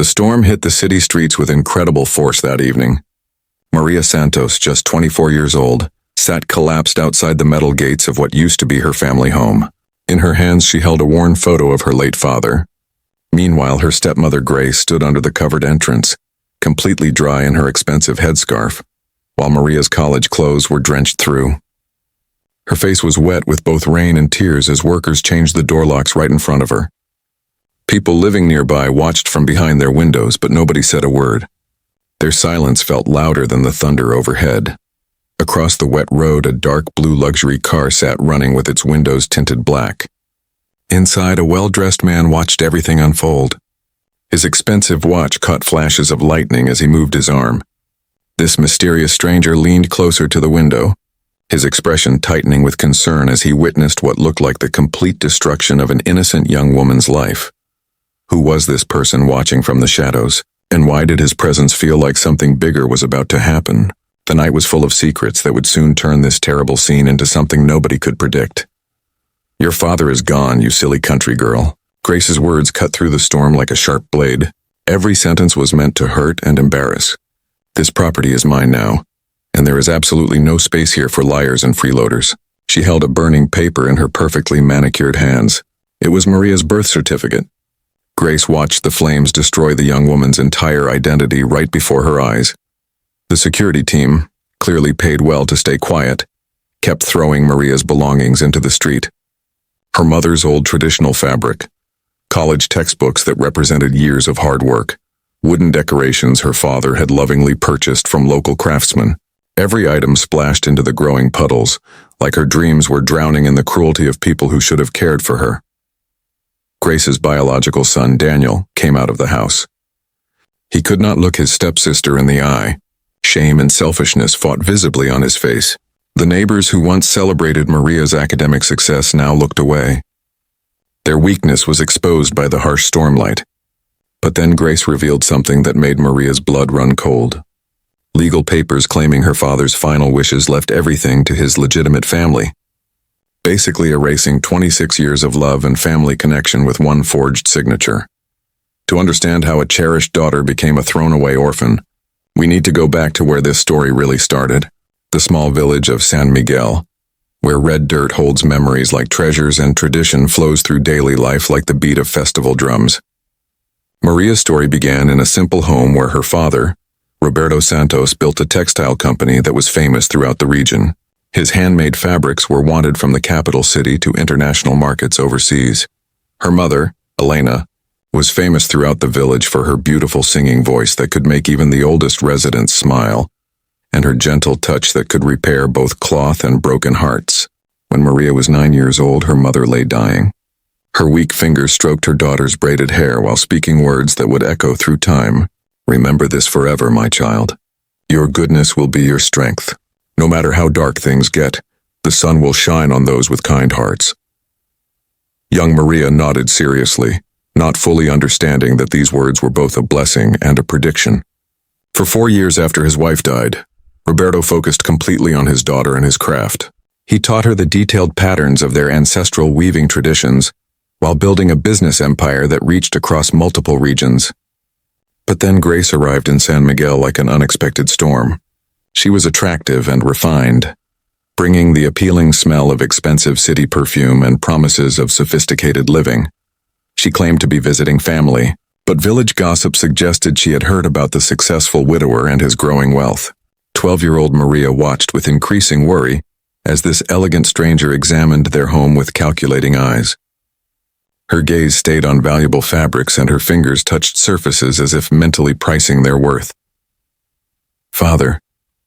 The storm hit the city streets with incredible force that evening. Maria Santos, just 24 years old, sat collapsed outside the metal gates of what used to be her family home. In her hands she held a worn photo of her late father. Meanwhile, her stepmother Grace stood under the covered entrance, completely dry in her expensive headscarf, while Maria's college clothes were drenched through. Her face was wet with both rain and tears as workers changed the door locks right in front of her. People living nearby watched from behind their windows, but nobody said a word. Their silence felt louder than the thunder overhead. Across the wet road, a dark blue luxury car sat running with its windows tinted black. Inside, a well-dressed man watched everything unfold. His expensive watch caught flashes of lightning as he moved his arm. This mysterious stranger leaned closer to the window, his expression tightening with concern as he witnessed what looked like the complete destruction of an innocent young woman's life. Who was this person watching from the shadows, and why did his presence feel like something bigger was about to happen? The night was full of secrets that would soon turn this terrible scene into something nobody could predict. "Your father is gone, you silly country girl." Grace's words cut through the storm like a sharp blade. Every sentence was meant to hurt and embarrass. "This property is mine now, and there is absolutely no space here for liars and freeloaders." She held a burning paper in her perfectly manicured hands. It was Maria's birth certificate. Grace watched the flames destroy the young woman's entire identity right before her eyes. The security team, clearly paid well to stay quiet, kept throwing Maria's belongings into the street. Her mother's old traditional fabric, college textbooks that represented years of hard work, wooden decorations her father had lovingly purchased from local craftsmen. Every item splashed into the growing puddles, like her dreams were drowning in the cruelty of people who should have cared for her. Grace's biological son, Daniel, came out of the house. He could not look his stepsister in the eye. Shame and selfishness fought visibly on his face. The neighbors who once celebrated Maria's academic success now looked away. Their weakness was exposed by the harsh stormlight. But then Grace revealed something that made Maria's blood run cold. Legal papers claiming her father's final wishes left everything to his legitimate family, basically erasing 26 years of love and family connection with one forged signature. To understand how a cherished daughter became a thrown-away orphan, we need to go back to where this story really started, the small village of San Miguel, where red dirt holds memories like treasures and tradition flows through daily life like the beat of festival drums. Maria's story began in a simple home where her father, Roberto Santos, built a textile company that was famous throughout the region. His handmade fabrics were wanted from the capital city to international markets overseas. Her mother, Elena, was famous throughout the village for her beautiful singing voice that could make even the oldest residents smile, and her gentle touch that could repair both cloth and broken hearts. When Maria was 9 years old, her mother lay dying. Her weak fingers stroked her daughter's braided hair while speaking words that would echo through time. "Remember this forever, my child. Your goodness will be your strength. No matter how dark things get, the sun will shine on those with kind hearts." Young Maria nodded seriously, not fully understanding that these words were both a blessing and a prediction. For 4 years after his wife died, Roberto focused completely on his daughter and his craft. He taught her the detailed patterns of their ancestral weaving traditions while building a business empire that reached across multiple regions. But then Grace arrived in San Miguel like an unexpected storm. She was attractive and refined, bringing the appealing smell of expensive city perfume and promises of sophisticated living. She claimed to be visiting family, but village gossip suggested she had heard about the successful widower and his growing wealth. 12-year-old Maria watched with increasing worry as this elegant stranger examined their home with calculating eyes. Her gaze stayed on valuable fabrics and her fingers touched surfaces as if mentally pricing their worth. "Father,"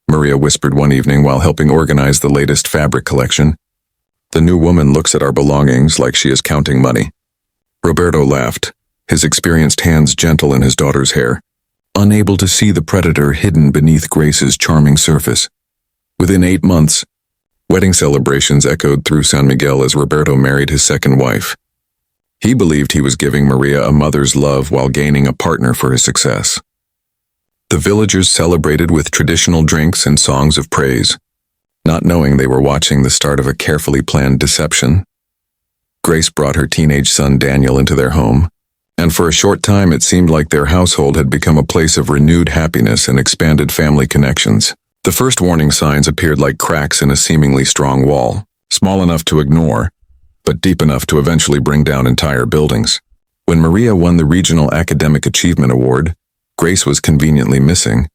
Maria whispered one evening while helping organize the latest fabric collection, "the new woman looks at our belongings like she is counting money." Roberto laughed, his experienced hands gentle in his daughter's hair, unable to see the predator hidden beneath Grace's charming surface. Within 8 months, wedding celebrations echoed through San Miguel as Roberto married his second wife. He believed he was giving Maria a mother's love while gaining a partner for his success. The villagers celebrated with traditional drinks and songs of praise, not knowing they were watching the start of a carefully planned deception. Grace brought her teenage son Daniel into their home, And for a short time it seemed like their household had become a place of renewed happiness and expanded family connections. The first warning signs appeared like cracks in a seemingly strong wall, small enough to ignore, but deep enough to eventually bring down entire buildings. When Maria won the Regional Academic Achievement Award, Grace was conveniently missing,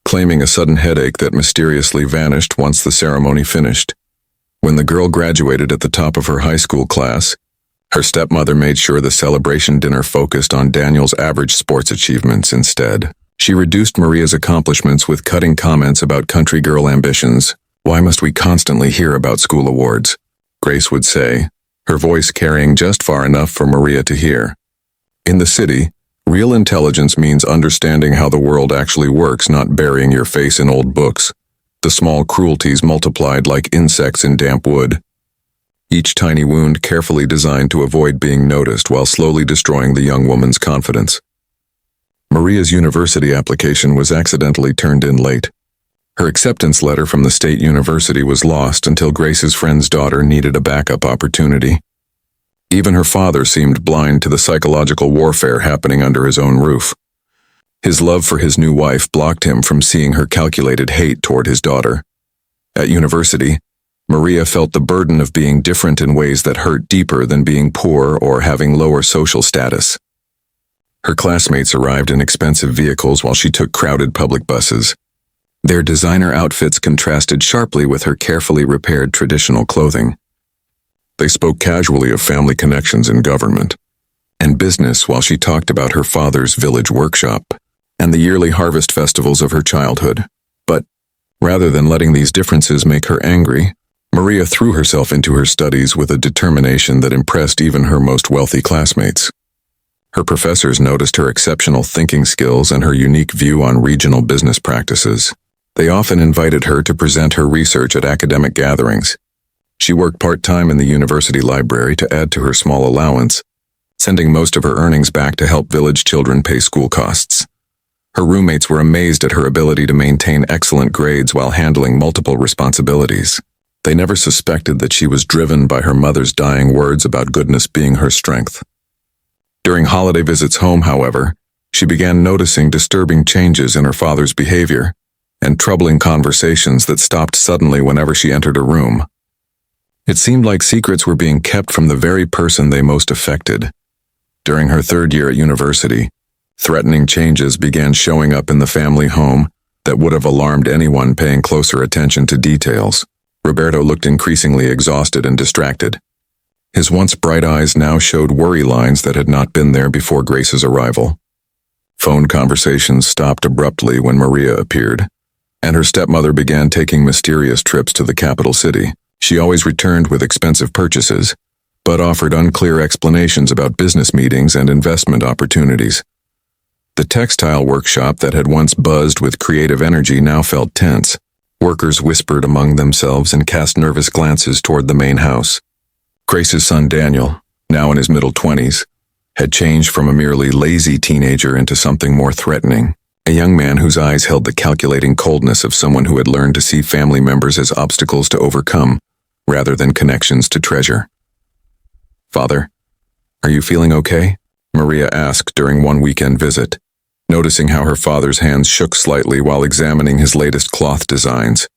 claiming a sudden headache that mysteriously vanished once the ceremony finished. When the girl graduated at the top of her high school class, her stepmother made sure the celebration dinner focused on Daniel's average sports achievements instead. She reduced Maria's accomplishments with cutting comments about country girl ambitions. "Why must we constantly hear about school awards?" Grace would say, her voice carrying just far enough for Maria to hear. In the city, real intelligence means understanding how the world actually works, not burying your face in old books. The small cruelties multiplied like insects in damp wood. Each tiny wound carefully designed to avoid being noticed while slowly destroying the young woman's confidence. Maria's university application was accidentally turned in late. Her acceptance letter from the state university was lost until Grace's friend's daughter needed a backup opportunity. Even her father seemed blind to the psychological warfare happening under his own roof. His love for his new wife blocked him from seeing her calculated hate toward his daughter. At university, Maria felt the burden of being different in ways that hurt deeper than being poor or having lower social status. Her classmates arrived in expensive vehicles while she took crowded public buses. Their designer outfits contrasted sharply with her carefully repaired traditional clothing. They spoke casually of family connections in government and business while she talked about her father's village workshop and the yearly harvest festivals of her childhood. But, rather than letting these differences make her angry, Maria threw herself into her studies with a determination that impressed even her most wealthy classmates. Her professors noticed her exceptional thinking skills and her unique view on regional business practices. They often invited her to present her research at academic gatherings. She worked part-time in the university library to add to her small allowance, sending most of her earnings back to help village children pay school costs. Her roommates were amazed at her ability to maintain excellent grades while handling multiple responsibilities. They never suspected that she was driven by her mother's dying words about goodness being her strength. During holiday visits home, however, she began noticing disturbing changes in her father's behavior and troubling conversations that stopped suddenly whenever she entered a room. It seemed like secrets were being kept from the very person they most affected. During her third year at university, threatening changes began showing up in the family home that would have alarmed anyone paying closer attention to details. Roberto looked increasingly exhausted and distracted. His once bright eyes now showed worry lines that had not been there before Grace's arrival. Phone conversations stopped abruptly when Maria appeared, and her stepmother began taking mysterious trips to the capital city. She always returned with expensive purchases, but offered unclear explanations about business meetings and investment opportunities. The textile workshop that had once buzzed with creative energy now felt tense. Workers whispered among themselves and cast nervous glances toward the main house. Grace's son Daniel, now in his middle 20s, had changed from a merely lazy teenager into something more threatening, a young man whose eyes held the calculating coldness of someone who had learned to see family members as obstacles to overcome, rather than connections to treasure. "Father, are you feeling okay?" Maria asked during one weekend visit, noticing how her father's hands shook slightly while examining his latest cloth designs.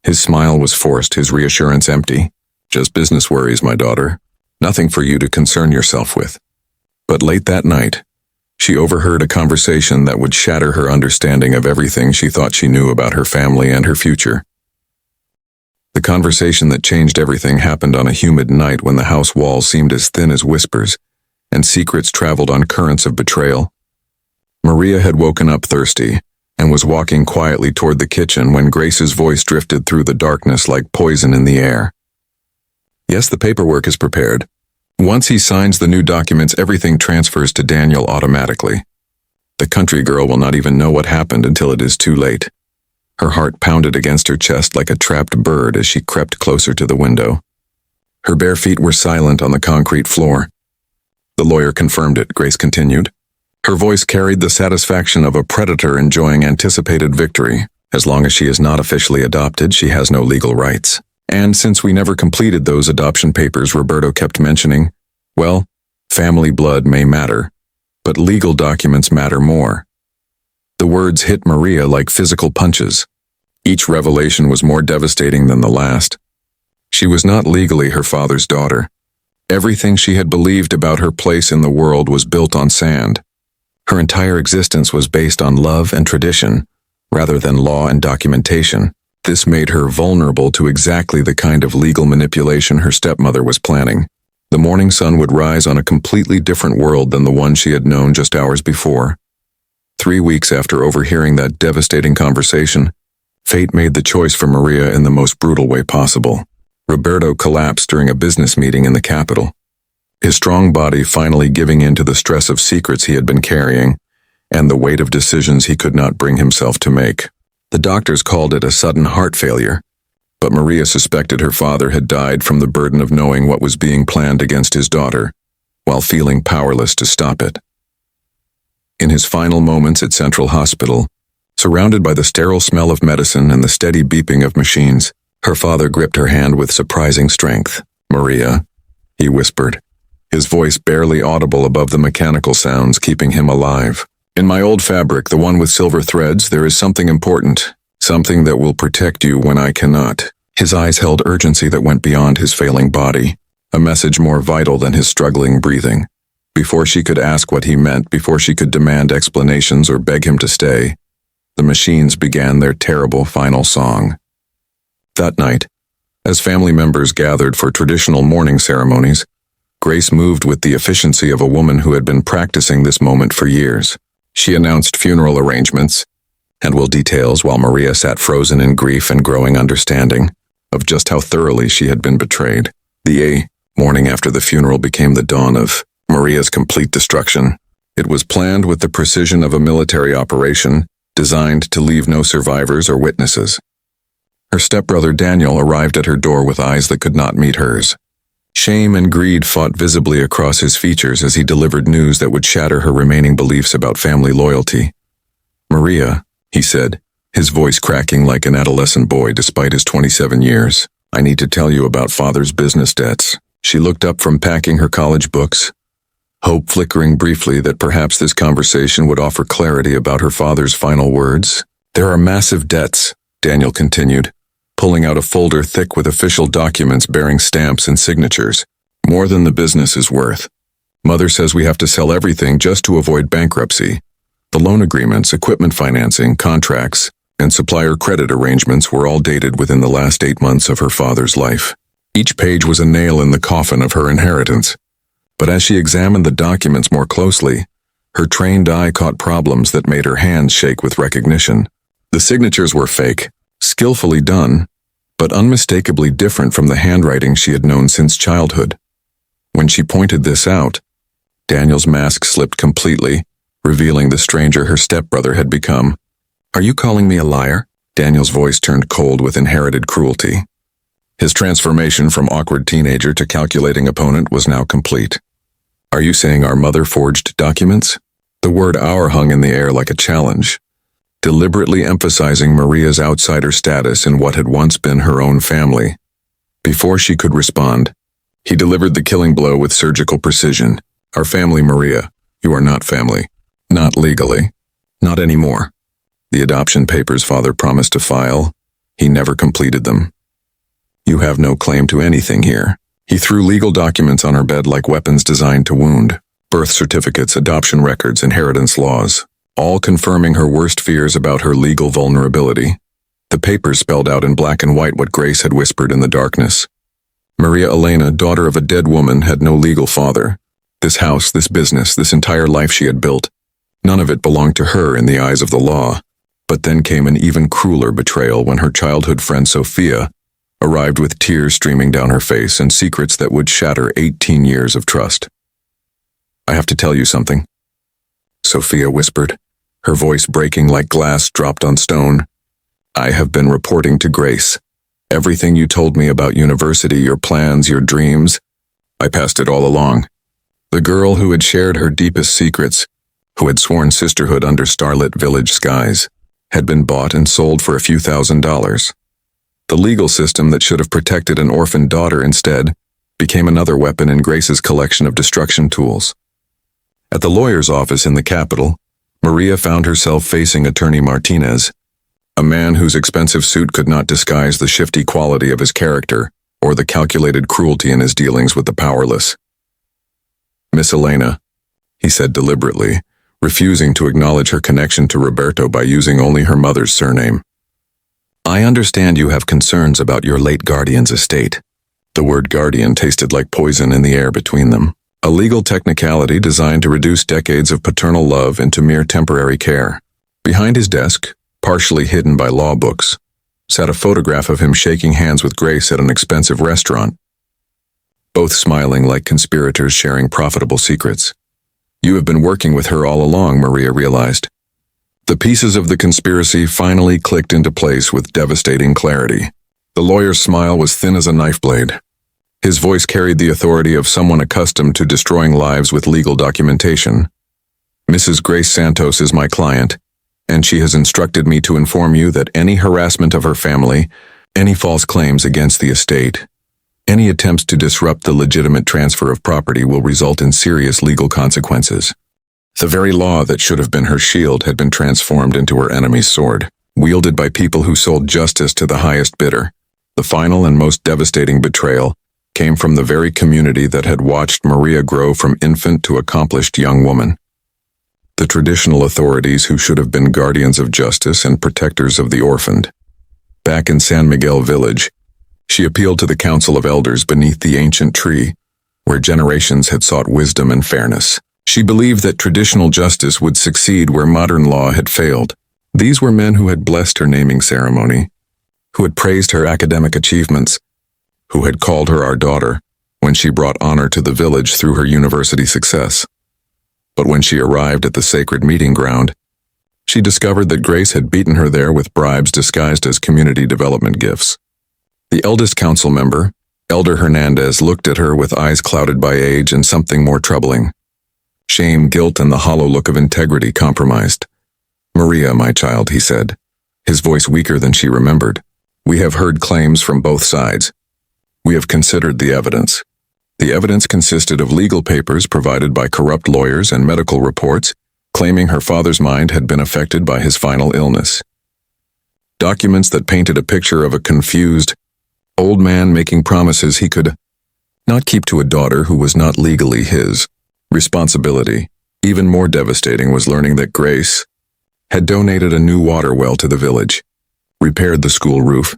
His smile was forced, his reassurance empty. "Just business worries, my daughter. Nothing for you to concern yourself with." But late that night, she overheard a conversation that would shatter her understanding of everything she thought she knew about her family and her future. The conversation that changed everything happened on a humid night when the house walls seemed as thin as whispers, and secrets traveled on currents of betrayal. Maria had woken up thirsty and was walking quietly toward the kitchen when Grace's voice drifted through the darkness like poison in the air. "Yes, the paperwork is prepared. Once he signs the new documents, everything transfers to Daniel automatically. The country girl will not even know what happened until it is too late." Her heart pounded against her chest like a trapped bird as she crept closer to the window. Her bare feet were silent on the concrete floor. "The lawyer confirmed it," Grace continued. Her voice carried the satisfaction of a predator enjoying anticipated victory. "As long as she is not officially adopted, she has no legal rights. And since we never completed those adoption papers Roberto kept mentioning, well, Family blood may matter, but legal documents matter more. The words hit Maria like physical punches. Each revelation was more devastating than the last. She was not legally her father's daughter. Everything she had believed about her place in the world was built on sand. Her entire existence was based on love and tradition, rather than law and documentation. This made her vulnerable to exactly the kind of legal manipulation her stepmother was planning. The morning sun would rise on a completely different world than the one she had known just hours before. 3 weeks after overhearing that devastating conversation, fate made the choice for Maria in the most brutal way possible. Roberto collapsed during a business meeting in the capital, his strong body finally giving in to the stress of secrets he had been carrying and the weight of decisions he could not bring himself to make. The doctors called it a sudden heart failure, but Maria suspected her father had died from the burden of knowing what was being planned against his daughter, while feeling powerless to stop it. In his final moments at Central Hospital, surrounded by the sterile smell of medicine and the steady beeping of machines, her father gripped her hand with surprising strength. "Maria," he whispered, his voice barely audible above the mechanical sounds keeping him alive. "In my old fabric, the one with silver threads, there is something important, something that will protect you when I cannot." His eyes held urgency that went beyond his failing body, a message more vital than his struggling breathing. Before she could ask what he meant, before she could demand explanations or beg him to stay, the machines began their terrible final song. That night, as family members gathered for traditional mourning ceremonies, Grace moved with the efficiency of a woman who had been practicing this moment for years. She announced funeral arrangements and will details while Maria sat frozen in grief and growing understanding of just how thoroughly she had been betrayed. The morning after the funeral became the dawn of Maria's complete destruction. It was planned with the precision of a military operation, designed to leave no survivors or witnesses. Her stepbrother Daniel arrived at her door with eyes that could not meet hers. Shame and greed fought visibly across his features as he delivered news that would shatter her remaining beliefs about family loyalty. "Maria," he said, his voice cracking like an adolescent boy despite his 27 years, "I need to tell you about Father's business debts." She looked up from packing her college books, hope flickering briefly that perhaps this conversation would offer clarity about her father's final words. "There are massive debts," Daniel continued, pulling out a folder thick with official documents bearing stamps and signatures. "More than the business is worth. Mother says we have to sell everything just to avoid bankruptcy. The loan agreements, equipment financing, contracts, and supplier credit arrangements were all dated within the last 8 months of her father's life. Each page was a nail in the coffin of her inheritance. But as she examined the documents more closely, her trained eye caught problems that made her hands shake with recognition. The signatures were fake, skillfully done, but unmistakably different from the handwriting she had known since childhood. When she pointed this out, Daniel's mask slipped completely, revealing the stranger her stepbrother had become. "Are you calling me a liar?" Daniel's voice turned cold with inherited cruelty. His transformation from awkward teenager to calculating opponent was now complete. "Are you saying our mother forged documents?" The word "our" hung in the air like a challenge, deliberately emphasizing Maria's outsider status in what had once been her own family. Before she could respond, he delivered the killing blow with surgical precision. "Our family, Maria. You are not family. Not legally. Not anymore. The adoption papers Father promised to file, he never completed them. You have no claim to anything here." He threw legal documents on her bed like weapons designed to wound. Birth certificates, adoption records, inheritance laws, all confirming her worst fears about her legal vulnerability. The papers spelled out in black and white what Grace had whispered in the darkness. Maria Elena, daughter of a dead woman, had no legal father. This house, this business, this entire life she had built, none of it belonged to her in the eyes of the law. But then came an even crueler betrayal when her childhood friend Sophia arrived with tears streaming down her face and secrets that would shatter 18 years of trust. "I have to tell you something," Sophia whispered, her voice breaking like glass dropped on stone. "I have been reporting to Grace. Everything you told me about university, your plans, your dreams, I passed it all along. The girl who had shared her deepest secrets, who had sworn sisterhood under starlit village skies, had been bought and sold for a few $1,000s. The legal system that should have protected an orphaned daughter instead became another weapon in Grace's collection of destruction tools. At the lawyer's office in the capital, Maria found herself facing Attorney Martinez, a man whose expensive suit could not disguise the shifty quality of his character or the calculated cruelty in his dealings with the powerless. "Miss Elena," he said deliberately, refusing to acknowledge her connection to Roberto by using only her mother's surname. "I understand you have concerns about your late guardian's estate." The word guardian tasted like poison in the air between them, a legal technicality designed to reduce decades of paternal love into mere temporary care. Behind his desk, partially hidden by law books, sat a photograph of him shaking hands with Grace at an expensive restaurant, both smiling like conspirators sharing profitable secrets. "You have been working with her all along," Maria realized. The pieces of the conspiracy finally clicked into place with devastating clarity. The lawyer's smile was thin as a knife blade. His voice carried the authority of someone accustomed to destroying lives with legal documentation. "Mrs. Grace Santos is my client, and she has instructed me to inform you that any harassment of her family, any false claims against the estate, any attempts to disrupt the legitimate transfer of property will result in serious legal consequences." The very law that should have been her shield had been transformed into her enemy's sword, wielded by people who sold justice to the highest bidder. The final and most devastating betrayal came from the very community that had watched Maria grow from infant to accomplished young woman. The traditional authorities who should have been guardians of justice and protectors of the orphaned. Back in San Miguel village, she appealed to the council of elders beneath the ancient tree, where generations had sought wisdom and fairness. She believed that traditional justice would succeed where modern law had failed. These were men who had blessed her naming ceremony, who had praised her academic achievements, who had called her our daughter when she brought honor to the village through her university success. But when she arrived at the sacred meeting ground, she discovered that Grace had beaten her there with bribes disguised as community development gifts. The eldest council member, Elder Hernandez, looked at her with eyes clouded by age and something more troubling. Shame, guilt, and the hollow look of integrity compromised. "Maria, my child," he said, his voice weaker than she remembered. "We have heard claims from both sides. We have considered the evidence. The evidence consisted of legal papers provided by corrupt lawyers and medical reports claiming her father's mind had been affected by his final illness. Documents that painted a picture of a confused, old man making promises he could not keep to a daughter who was not legally his responsibility. Even more devastating was learning that Grace had donated a new water well to the village, repaired the school roof,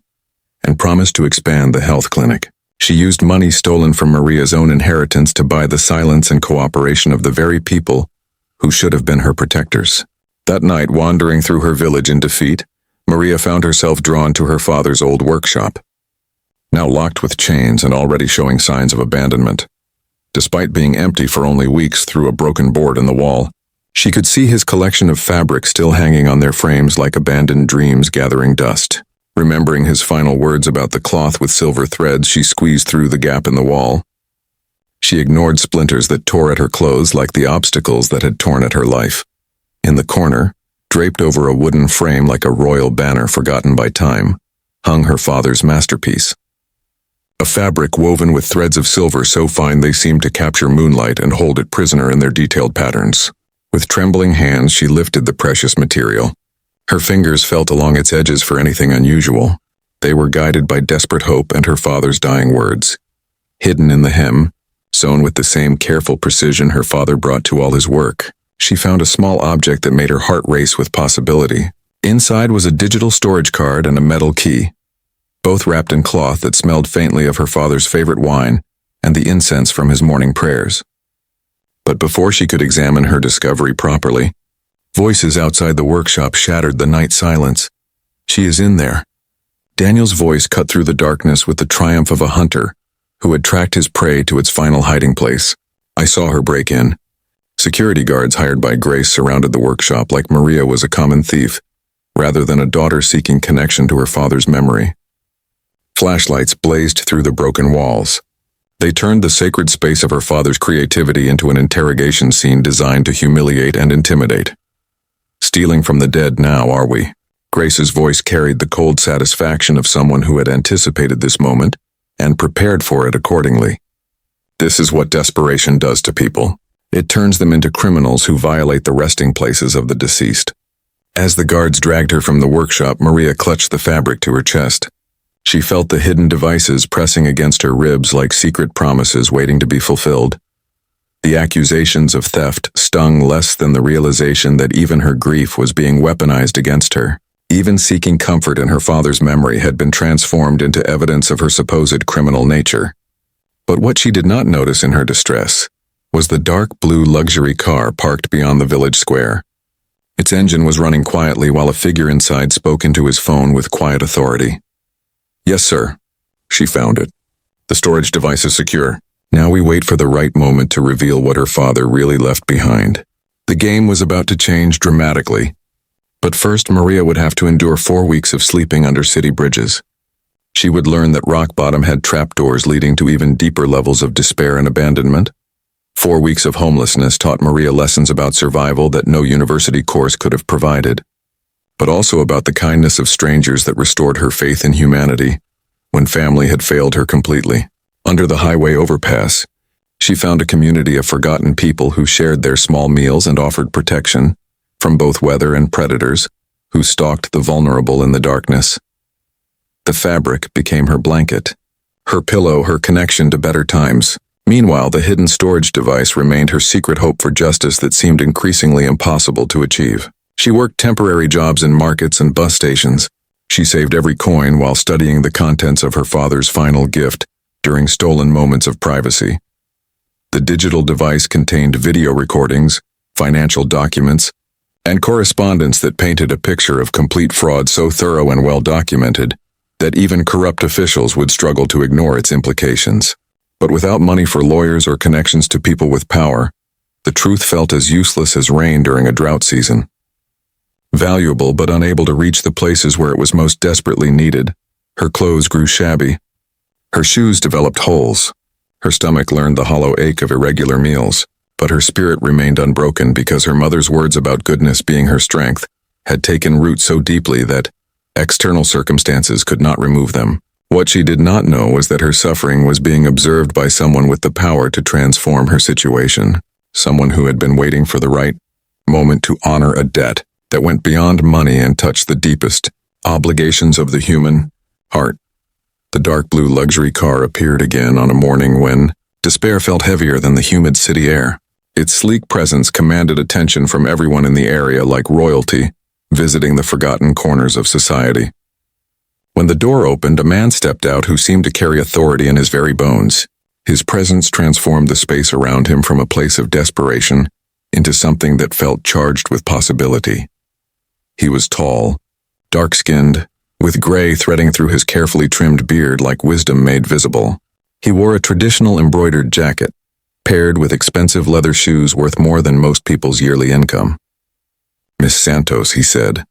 and promised to expand the health clinic. She used money stolen from Maria's own inheritance to buy the silence and cooperation of the very people who should have been her protectors. That night, wandering through her village in defeat, Maria found herself drawn to her father's old workshop, now locked with chains and already showing signs of abandonment. Despite being empty for only weeks through a broken board in the wall, she could see his collection of fabric still hanging on their frames like abandoned dreams gathering dust. Remembering his final words about the cloth with silver threads, she squeezed through the gap in the wall. She ignored splinters that tore at her clothes like the obstacles that had torn at her life. In the corner, draped over a wooden frame like a royal banner forgotten by time, hung her father's masterpiece. A fabric woven with threads of silver so fine they seemed to capture moonlight and hold it prisoner in their detailed patterns. With trembling hands, she lifted the precious material. Her fingers felt along its edges for anything unusual. They were guided by desperate hope and her father's dying words. Hidden in the hem, sewn with the same careful precision her father brought to all his work, she found a small object that made her heart race with possibility. Inside was a digital storage card and a metal key, both wrapped in cloth that smelled faintly of her father's favorite wine and the incense from his morning prayers. But before she could examine her discovery properly, voices outside the workshop shattered the night silence. "She is in there." Daniel's voice cut through the darkness with the triumph of a hunter who had tracked his prey to its final hiding place. "I saw her break in." Security guards hired by Grace surrounded the workshop like Maria was a common thief, rather than a daughter seeking connection to her father's memory. Flashlights blazed through the broken walls. They turned the sacred space of her father's creativity into an interrogation scene designed to humiliate and intimidate. "Stealing from the dead now, are we?" Grace's voice carried the cold satisfaction of someone who had anticipated this moment and prepared for it accordingly. This is what desperation does to people. It turns them into criminals who violate the resting places of the deceased. As the guards dragged her from the workshop, Maria clutched the fabric to her chest. She felt the hidden devices pressing against her ribs like secret promises waiting to be fulfilled. The accusations of theft stung less than the realization that even her grief was being weaponized against her. Even seeking comfort in her father's memory had been transformed into evidence of her supposed criminal nature. But what she did not notice in her distress was the dark blue luxury car parked beyond the village square. Its engine was running quietly while a figure inside spoke into his phone with quiet authority. "Yes, sir." She found it. "The storage device is secure." Now we wait for the right moment to reveal what her father really left behind. The game was about to change dramatically. But first, Maria would have to endure 4 weeks of sleeping under city bridges. She would learn that rock bottom had trapdoors leading to even deeper levels of despair and abandonment. 4 weeks of homelessness taught Maria lessons about survival that no university course could have provided, but also about the kindness of strangers that restored her faith in humanity when family had failed her completely. Under the highway overpass, she found a community of forgotten people who shared their small meals and offered protection from both weather and predators who stalked the vulnerable in the darkness. The fabric became her blanket, her pillow, her connection to better times. Meanwhile, the hidden storage device remained her secret hope for justice that seemed increasingly impossible to achieve. She worked temporary jobs in markets and bus stations. She saved every coin while studying the contents of her father's final gift during stolen moments of privacy. The digital device contained video recordings, financial documents, and correspondence that painted a picture of complete fraud so thorough and well documented that even corrupt officials would struggle to ignore its implications. But without money for lawyers or connections to people with power, the truth felt as useless as rain during a drought season. Valuable but unable to reach the places where it was most desperately needed, her clothes grew shabby. Her shoes developed holes. Her stomach learned the hollow ache of irregular meals, but her spirit remained unbroken because her mother's words about goodness being her strength had taken root so deeply that external circumstances could not remove them. What she did not know was that her suffering was being observed by someone with the power to transform her situation, someone who had been waiting for the right moment to honor a debt that went beyond money and touched the deepest obligations of the human heart. The dark blue luxury car appeared again on a morning when despair felt heavier than the humid city air. Its sleek presence commanded attention from everyone in the area like royalty, visiting the forgotten corners of society. When the door opened, a man stepped out who seemed to carry authority in his very bones. His presence transformed the space around him from a place of desperation into something that felt charged with possibility. He was tall, dark-skinned, with gray threading through his carefully trimmed beard like wisdom made visible. He wore a traditional embroidered jacket, paired with expensive leather shoes worth more than most people's yearly income. "Miss Santos," he said,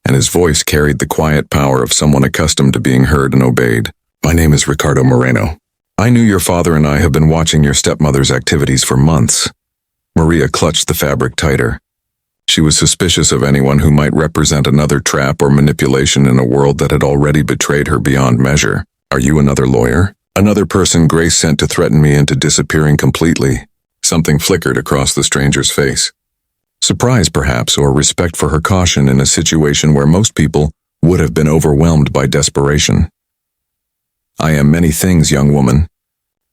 and his voice carried the quiet power of someone accustomed to being heard and obeyed. "My name is Ricardo Moreno. I knew your father and I have been watching your stepmother's activities for months." Maria clutched the fabric tighter. She was suspicious of anyone who might represent another trap or manipulation in a world that had already betrayed her beyond measure. "Are you another lawyer? Another person Grace sent to threaten me into disappearing completely?" Something flickered across the stranger's face. Surprise, perhaps, or respect for her caution in a situation where most people would have been overwhelmed by desperation. "I am many things, young woman,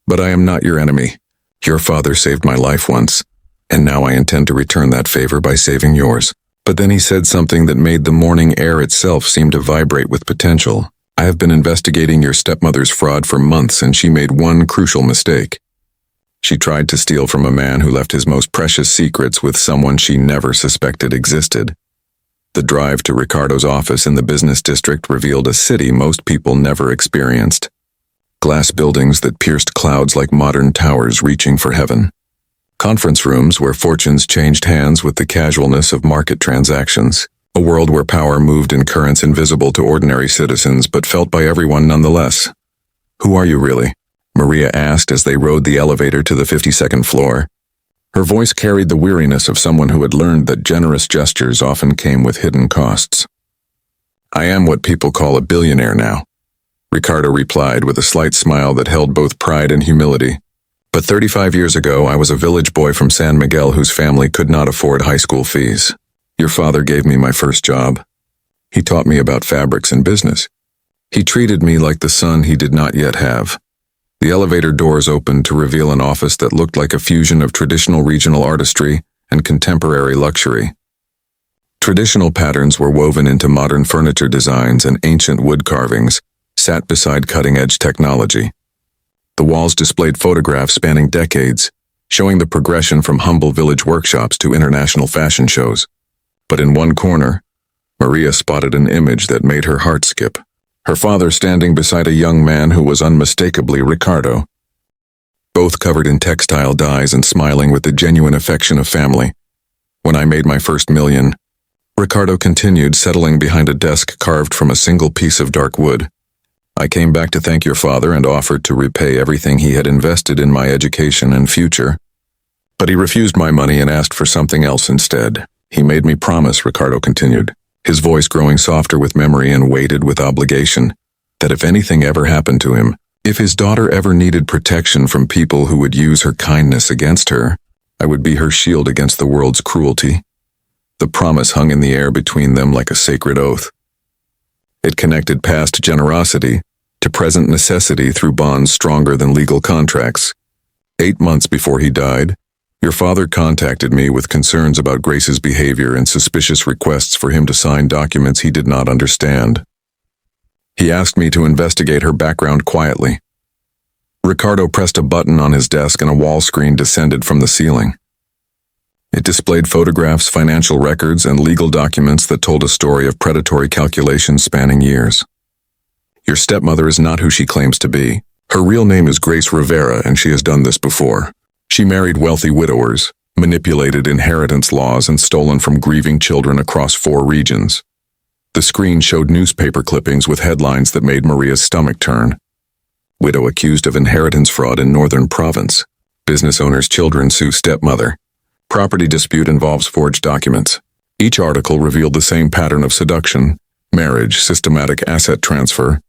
but I am not your enemy. Your father saved my life once, and now I intend to return that favor by saving yours." But then he said something that made the morning air itself seem to vibrate with potential. "I have been investigating your stepmother's fraud for months, and she made one crucial mistake. She tried to steal from a man who left his most precious secrets with someone she never suspected existed." The drive to Ricardo's office in the business district revealed a city most people never experienced. Glass buildings that pierced clouds like modern towers reaching for heaven. Conference rooms where fortunes changed hands with the casualness of market transactions. A world where power moved in currents invisible to ordinary citizens but felt by everyone nonetheless. "Who are you really?" Maria asked as they rode the elevator to the 52nd floor. Her voice carried the weariness of someone who had learned that generous gestures often came with hidden costs. "I am what people call a billionaire now," Ricardo replied with a slight smile that held both pride and humility. But 35 years ago, I was a village boy from San Miguel whose family could not afford high school fees. Your father gave me my first job. He taught me about fabrics and business. He treated me like the son he did not yet have. The elevator doors opened to reveal an office that looked like a fusion of traditional regional artistry and contemporary luxury. Traditional patterns were woven into modern furniture designs, and ancient wood carvings sat beside cutting-edge technology. The walls displayed photographs spanning decades, showing the progression from humble village workshops to international fashion shows. But in one corner, Maria spotted an image that made her heart skip. Her father standing beside a young man who was unmistakably Ricardo, both covered in textile dyes and smiling with the genuine affection of family. When I made my first million, Ricardo continued, settling behind a desk carved from a single piece of dark wood. I came back to thank your father and offered to repay everything he had invested in my education and future. But he refused my money and asked for something else instead. He made me promise, Ricardo continued, his voice growing softer with memory and weighted with obligation, that if anything ever happened to him, if his daughter ever needed protection from people who would use her kindness against her, I would be her shield against the world's cruelty. The promise hung in the air between them like a sacred oath. It connected past generosity to present necessity through bonds stronger than legal contracts. 8 months before he died, your father contacted me with concerns about Grace's behavior and suspicious requests for him to sign documents he did not understand. He asked me to investigate her background quietly. Ricardo pressed a button on his desk and a wall screen descended from the ceiling. It displayed photographs, financial records, and legal documents that told a story of predatory calculations spanning years. Your stepmother is not who she claims to be. Her real name is Grace Rivera, and she has done this before. She married wealthy widowers, manipulated inheritance laws, and stolen from grieving children across 4 regions. The screen showed newspaper clippings with headlines that made Maria's stomach turn. Widow accused of inheritance fraud in Northern Province. Business owner's children sue stepmother. Property dispute involves forged documents. Each article revealed the same pattern of seduction, marriage, systematic asset transfer,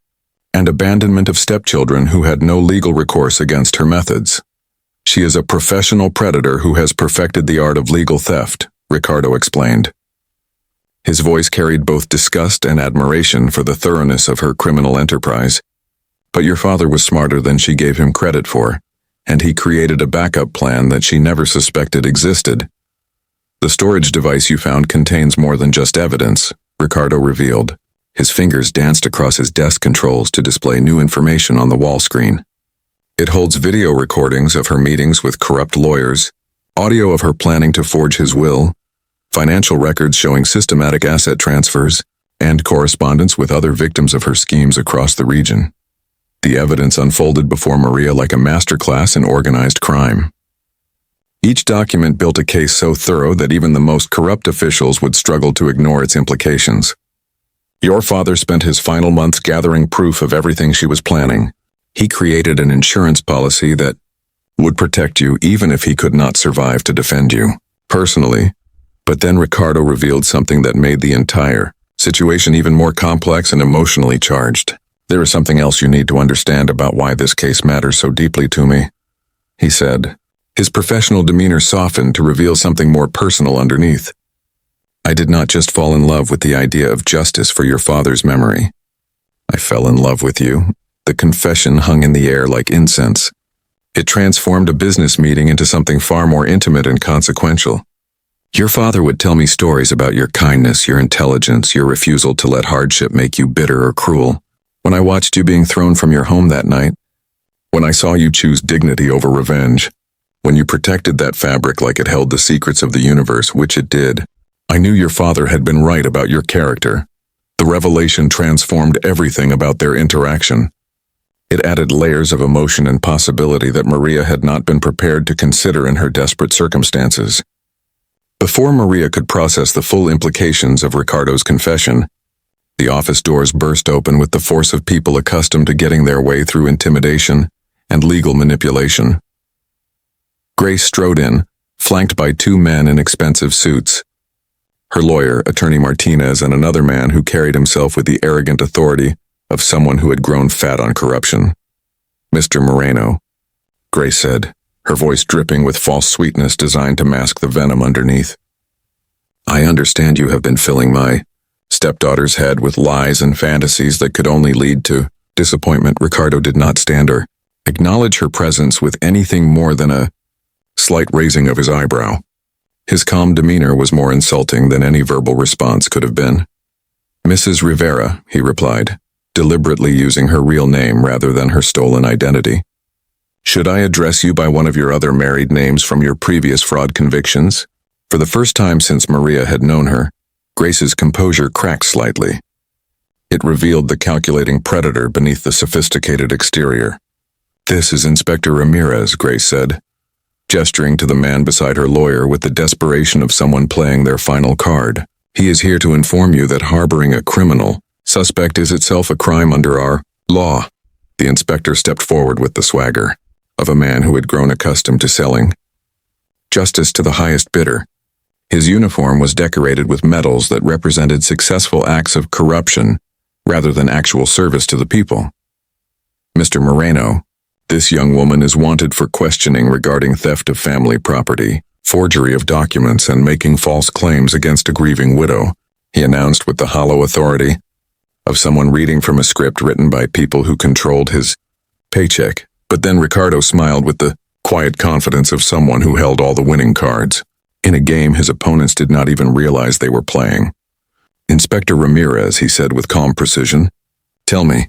and abandonment of stepchildren who had no legal recourse against her methods. She is a professional predator who has perfected the art of legal theft, Ricardo explained. His voice carried both disgust and admiration for the thoroughness of her criminal enterprise. But your father was smarter than she gave him credit for, and he created a backup plan that she never suspected existed. The storage device you found contains more than just evidence, Ricardo revealed. His fingers danced across his desk controls to display new information on the wall screen. It holds video recordings of her meetings with corrupt lawyers, audio of her planning to forge his will, financial records showing systematic asset transfers, and correspondence with other victims of her schemes across the region. The evidence unfolded before Maria like a masterclass in organized crime. Each document built a case so thorough that even the most corrupt officials would struggle to ignore its implications. Your father spent his final months gathering proof of everything she was planning. He created an insurance policy that would protect you even if he could not survive to defend you, personally. But then Ricardo revealed something that made the entire situation even more complex and emotionally charged. There is something else you need to understand about why this case matters so deeply to me, he said. His professional demeanor softened to reveal something more personal underneath. I did not just fall in love with the idea of justice for your father's memory. I fell in love with you. The confession hung in the air like incense. It transformed a business meeting into something far more intimate and consequential. Your father would tell me stories about your kindness, your intelligence, your refusal to let hardship make you bitter or cruel. When I watched you being thrown from your home that night, when I saw you choose dignity over revenge, when you protected that fabric like it held the secrets of the universe, which it did, I knew your father had been right about your character. The revelation transformed everything about their interaction. It added layers of emotion and possibility that Maria had not been prepared to consider in her desperate circumstances. Before Maria could process the full implications of Ricardo's confession, the office doors burst open with the force of people accustomed to getting their way through intimidation and legal manipulation. Grace strode in, flanked by 2 men in expensive suits. Her lawyer, Attorney Martinez, and another man who carried himself with the arrogant authority of someone who had grown fat on corruption. Mr. Moreno, Grace said, her voice dripping with false sweetness designed to mask the venom underneath. I understand you have been filling my stepdaughter's head with lies and fantasies that could only lead to disappointment. Ricardo did not stand or acknowledge her presence with anything more than a slight raising of his eyebrow. His calm demeanor was more insulting than any verbal response could have been. Mrs. Rivera, he replied, deliberately using her real name rather than her stolen identity. Should I address you by one of your other married names from your previous fraud convictions? For the first time since Maria had known her, Grace's composure cracked slightly. It revealed the calculating predator beneath the sophisticated exterior. This is Inspector Ramirez, Grace said, gesturing to the man beside her lawyer with the desperation of someone playing their final card. He is here to inform you that harboring a criminal suspect is itself a crime under our law. The inspector stepped forward with the swagger of a man who had grown accustomed to selling justice to the highest bidder. His uniform was decorated with medals that represented successful acts of corruption rather than actual service to the people. Mr. Moreno, this young woman is wanted for questioning regarding theft of family property, forgery of documents, and making false claims against a grieving widow, he announced with the hollow authority of someone reading from a script written by people who controlled his paycheck. But then Ricardo smiled with the quiet confidence of someone who held all the winning cards. In a game his opponents did not even realize they were playing. Inspector Ramirez, he said with calm precision, tell me,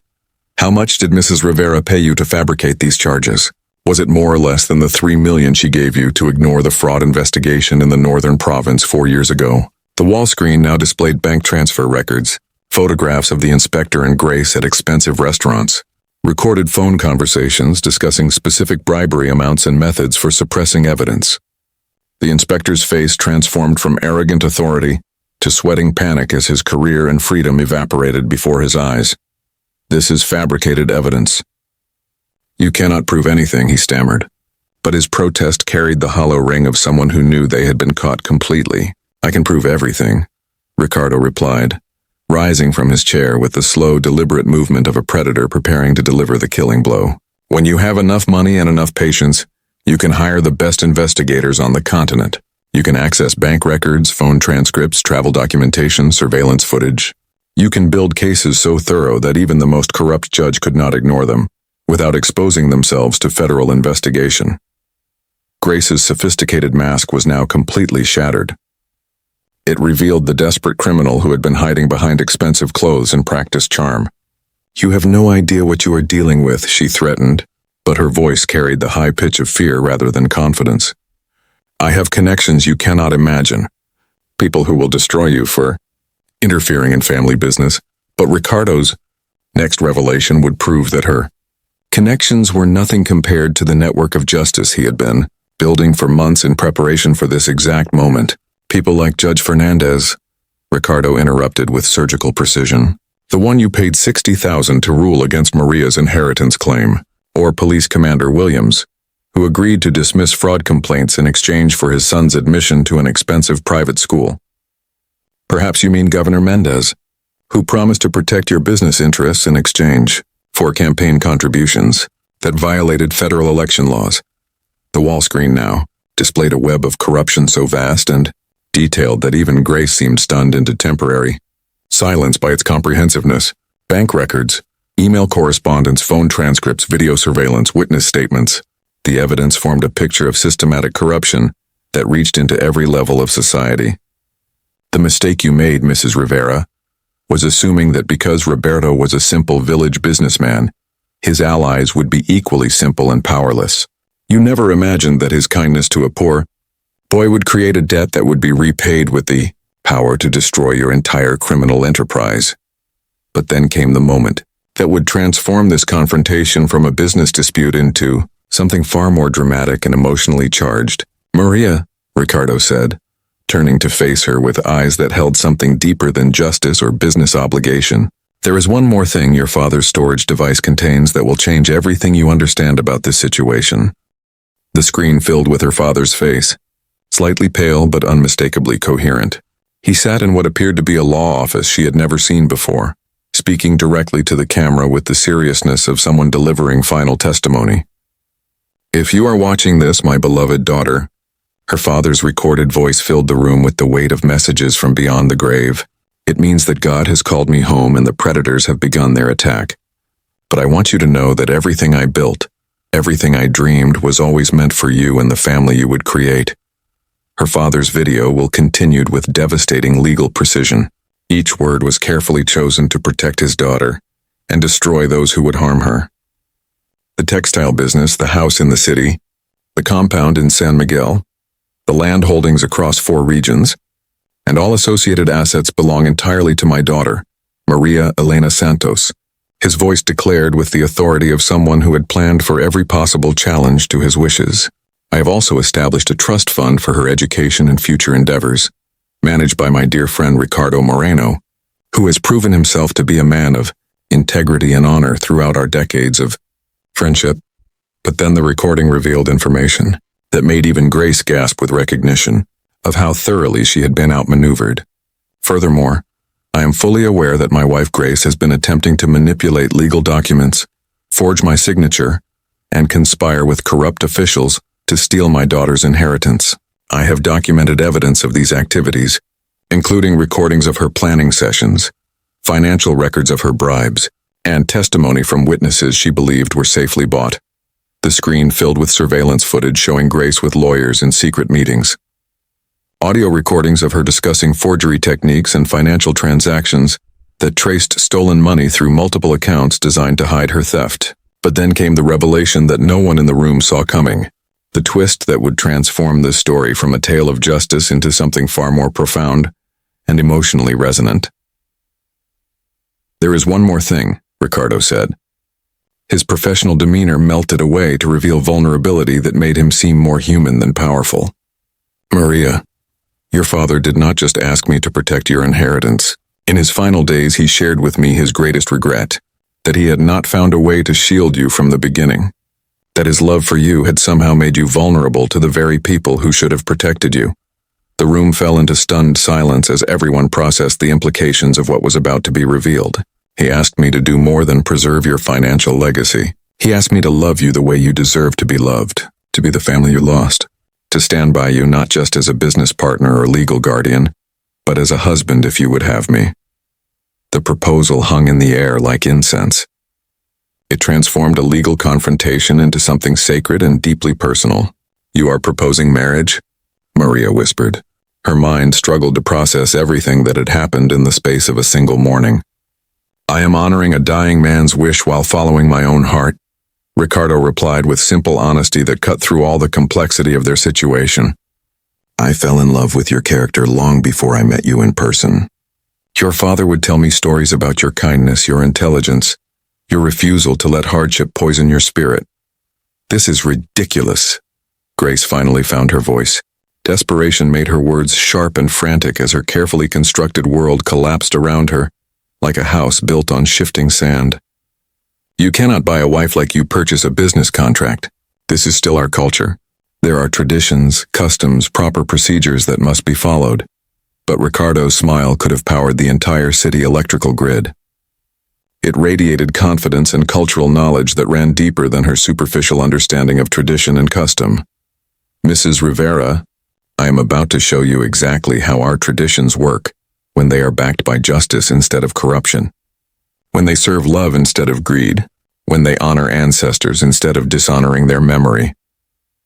how much did Mrs. Rivera pay you to fabricate these charges? Was it more or less than the $3 million she gave you to ignore the fraud investigation in the northern province 4 years ago? The wall screen now displayed bank transfer records, photographs of the inspector and Grace at expensive restaurants, recorded phone conversations discussing specific bribery amounts and methods for suppressing evidence. The inspector's face transformed from arrogant authority to sweating panic as his career and freedom evaporated before his eyes. This is fabricated evidence. You cannot prove anything, he stammered. But his protest carried the hollow ring of someone who knew they had been caught completely. I can prove everything, Ricardo replied, rising from his chair with the slow, deliberate movement of a predator preparing to deliver the killing blow. When you have enough money and enough patience, you can hire the best investigators on the continent. You can access bank records, phone transcripts, travel documentation, surveillance footage. You can build cases so thorough that even the most corrupt judge could not ignore them, without exposing themselves to federal investigation. Grace's sophisticated mask was now completely shattered. It revealed the desperate criminal who had been hiding behind expensive clothes and practiced charm. You have no idea what you are dealing with, she threatened, but her voice carried the high pitch of fear rather than confidence. I have connections you cannot imagine. People who will destroy you for interfering in family business, but Ricardo's next revelation would prove that her connections were nothing compared to the network of justice he had been building for months in preparation for this exact moment. People like Judge Fernandez, Ricardo interrupted with surgical precision. The one you paid $60,000 to rule against Maria's inheritance claim, or Police Commander Williams, who agreed to dismiss fraud complaints in exchange for his son's admission to an expensive private school. Perhaps you mean Governor Mendez, who promised to protect your business interests in exchange for campaign contributions that violated federal election laws. The wall screen now displayed a web of corruption so vast and detailed that even Grace seemed stunned into temporary silence by its comprehensiveness. Bank records, email correspondence, phone transcripts, video surveillance, witness statements. The evidence formed a picture of systematic corruption that reached into every level of society. The mistake you made, Mrs. Rivera, was assuming that because Roberto was a simple village businessman, his allies would be equally simple and powerless. You never imagined that his kindness to a poor boy would create a debt that would be repaid with the power to destroy your entire criminal enterprise. But then came the moment that would transform this confrontation from a business dispute into something far more dramatic and emotionally charged. Maria, Ricardo said, turning to face her with eyes that held something deeper than justice or business obligation. There is one more thing your father's storage device contains that will change everything you understand about this situation. The screen filled with her father's face, slightly pale but unmistakably coherent. He sat in what appeared to be a law office she had never seen before, speaking directly to the camera with the seriousness of someone delivering final testimony. If you are watching this, my beloved daughter, her father's recorded voice filled the room with the weight of messages from beyond the grave. It means that God has called me home and the predators have begun their attack. But I want you to know that everything I built, everything I dreamed was always meant for you and the family you would create. Her father's video will continue with devastating legal precision. Each word was carefully chosen to protect his daughter and destroy those who would harm her. The textile business, the house in the city, the compound in San Miguel, the land holdings across 4 regions, and all associated assets belong entirely to my daughter, Maria Elena Santos. His voice declared with the authority of someone who had planned for every possible challenge to his wishes. I have also established a trust fund for her education and future endeavors, managed by my dear friend Ricardo Moreno, who has proven himself to be a man of integrity and honor throughout our decades of friendship. But then the recording revealed information that made even Grace gasp with recognition of how thoroughly she had been outmaneuvered. Furthermore, I am fully aware that my wife Grace has been attempting to manipulate legal documents, forge my signature, and conspire with corrupt officials to steal my daughter's inheritance. I have documented evidence of these activities, including recordings of her planning sessions, financial records of her bribes, and testimony from witnesses she believed were safely bought. The screen filled with surveillance footage showing Grace with lawyers in secret meetings. Audio recordings of her discussing forgery techniques and financial transactions that traced stolen money through multiple accounts designed to hide her theft. But then came the revelation that no one in the room saw coming. The twist that would transform this story from a tale of justice into something far more profound and emotionally resonant. "There is one more thing," Ricardo said. His professional demeanor melted away to reveal vulnerability that made him seem more human than powerful. "Maria, your father did not just ask me to protect your inheritance. In his final days, he shared with me his greatest regret, that he had not found a way to shield you from the beginning. That his love for you had somehow made you vulnerable to the very people who should have protected you." The room fell into stunned silence as everyone processed the implications of what was about to be revealed. "He asked me to do more than preserve your financial legacy. He asked me to love you the way you deserve to be loved, to be the family you lost, to stand by you not just as a business partner or legal guardian, but as a husband if you would have me." The proposal hung in the air like incense. It transformed a legal confrontation into something sacred and deeply personal. "You are proposing marriage?" Maria whispered. Her mind struggled to process everything that had happened in the space of a single morning. "I am honoring a dying man's wish while following my own heart," Ricardo replied with simple honesty that cut through all the complexity of their situation. "I fell in love with your character long before I met you in person. Your father would tell me stories about your kindness, your intelligence, your refusal to let hardship poison your spirit." "This is ridiculous." Grace finally found her voice. Desperation made her words sharp and frantic as her carefully constructed world collapsed around her, like a house built on shifting sand. "You cannot buy a wife like you purchase a business contract. This is still our culture. There are traditions, customs, proper procedures that must be followed." But Ricardo's smile could have powered the entire city electrical grid. It radiated confidence and cultural knowledge that ran deeper than her superficial understanding of tradition and custom. "Mrs. Rivera, I am about to show you exactly how our traditions work when they are backed by justice instead of corruption, when they serve love instead of greed, when they honor ancestors instead of dishonoring their memory."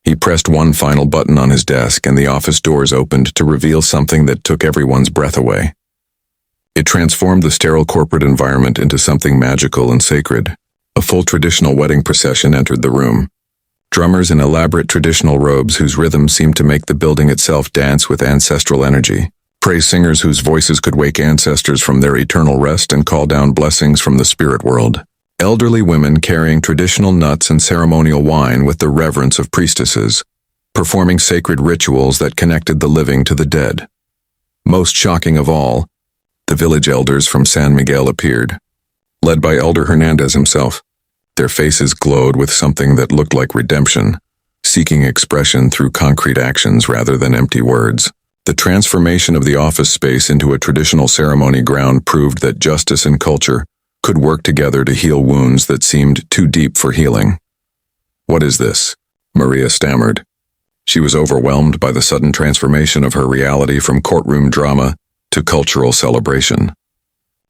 He pressed one final button on his desk and the office doors opened to reveal something that took everyone's breath away. It transformed the sterile corporate environment into something magical and sacred. A full traditional wedding procession entered the room. Drummers in elaborate traditional robes whose rhythms seemed to make the building itself dance with ancestral energy. Praise singers whose voices could wake ancestors from their eternal rest and call down blessings from the spirit world. Elderly women carrying traditional nuts and ceremonial wine with the reverence of priestesses, performing sacred rituals that connected the living to the dead. Most shocking of all, the village elders from San Miguel appeared, led by Elder Hernandez himself. Their faces glowed with something that looked like redemption, seeking expression through concrete actions rather than empty words. The transformation of the office space into a traditional ceremony ground proved that justice and culture could work together to heal wounds that seemed too deep for healing. "What is this?" Maria stammered. She was overwhelmed by the sudden transformation of her reality from courtroom drama to cultural celebration.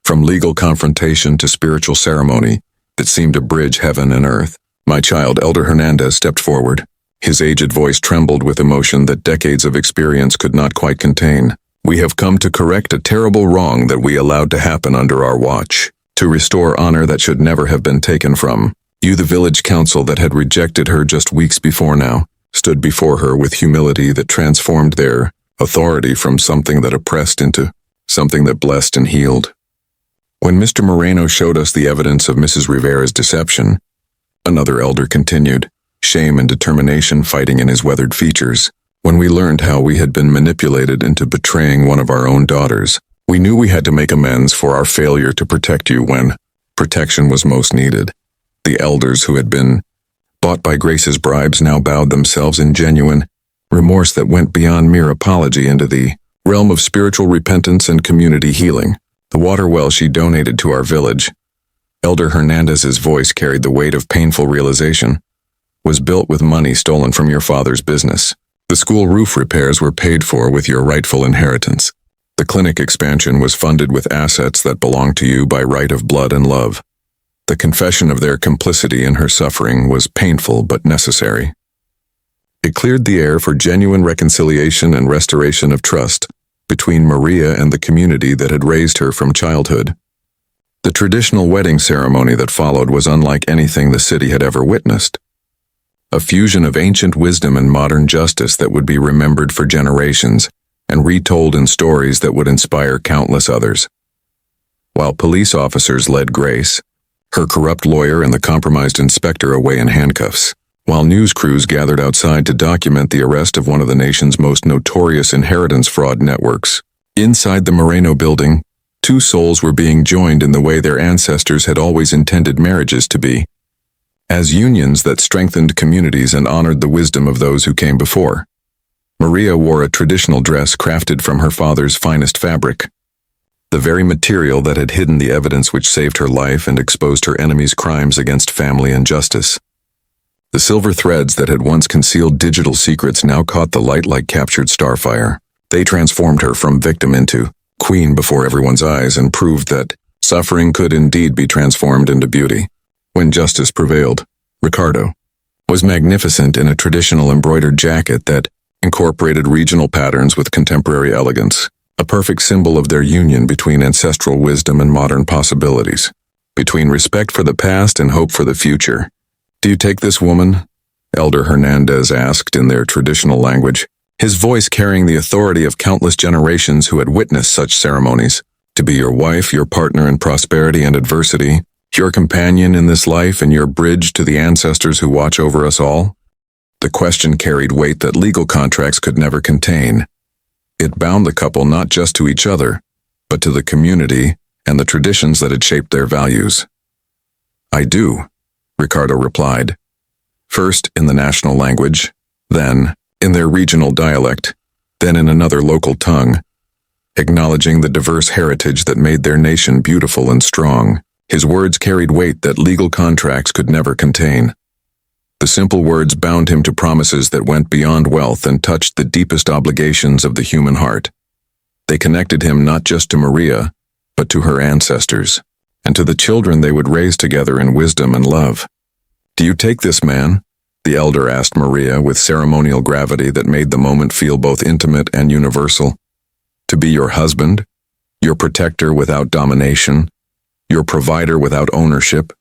From legal confrontation to spiritual ceremony that seemed to bridge heaven and earth. My child, Elder Hernandez, stepped forward. His aged voice trembled with emotion that decades of experience could not quite contain. We have come to correct a terrible wrong that we allowed to happen under our watch, to restore honor that should never have been taken from you. The village council that had rejected her just weeks before now stood before her with humility that transformed their authority from something that oppressed into something that blessed and healed. When Mr. Moreno showed us the evidence of Mrs. Rivera's deception, another elder continued, shame and determination fighting in his weathered features. When we learned how we had been manipulated into betraying one of our own daughters, we knew we had to make amends for our failure to protect you when protection was most needed. The elders who had been bought by Grace's bribes now bowed themselves in genuine remorse that went beyond mere apology into the realm of spiritual repentance and community healing. The water well she donated to our village, Elder Hernandez's voice carried the weight of painful realization, was built with money stolen from your father's business. The school roof repairs were paid for with your rightful inheritance. The clinic expansion was funded with assets that belonged to you by right of blood and love. The confession of their complicity in her suffering was painful but necessary. It cleared the air for genuine reconciliation and restoration of trust between Maria and the community that had raised her from childhood. The traditional wedding ceremony that followed was unlike anything the city had ever witnessed. A fusion of ancient wisdom and modern justice that would be remembered for generations and retold in stories that would inspire countless others. While police officers led Grace, her corrupt lawyer and the compromised inspector away in handcuffs, while news crews gathered outside to document the arrest of one of the nation's most notorious inheritance fraud networks. Inside the Moreno building, two souls were being joined in the way their ancestors had always intended marriages to be, as unions that strengthened communities and honored the wisdom of those who came before. Maria wore a traditional dress crafted from her father's finest fabric, the very material that had hidden the evidence which saved her life and exposed her enemies' crimes against family and justice. The silver threads that had once concealed digital secrets now caught the light like captured starfire. They transformed her from victim into queen before everyone's eyes and proved that suffering could indeed be transformed into beauty. When justice prevailed, Ricardo was magnificent in a traditional embroidered jacket that incorporated regional patterns with contemporary elegance, a perfect symbol of their union between ancestral wisdom and modern possibilities, between respect for the past and hope for the future. Do you take this woman? Elder Hernandez asked in their traditional language, his voice carrying the authority of countless generations who had witnessed such ceremonies, to be your wife, your partner in prosperity and adversity, your companion in this life and your bridge to the ancestors who watch over us all? The question carried weight that legal contracts could never contain. It bound the couple not just to each other, but to the community and the traditions that had shaped their values. I do, Ricardo replied, first in the national language, then in their regional dialect, then in another local tongue, acknowledging the diverse heritage that made their nation beautiful and strong. His words carried weight that legal contracts could never contain. The simple words bound him to promises that went beyond wealth and touched the deepest obligations of the human heart. They connected him not just to Maria, but to her ancestors, and to the children they would raise together in wisdom and love. Do you take this man? The elder asked Maria with ceremonial gravity that made the moment feel both intimate and universal. To be your husband, your protector without domination, your provider without ownership,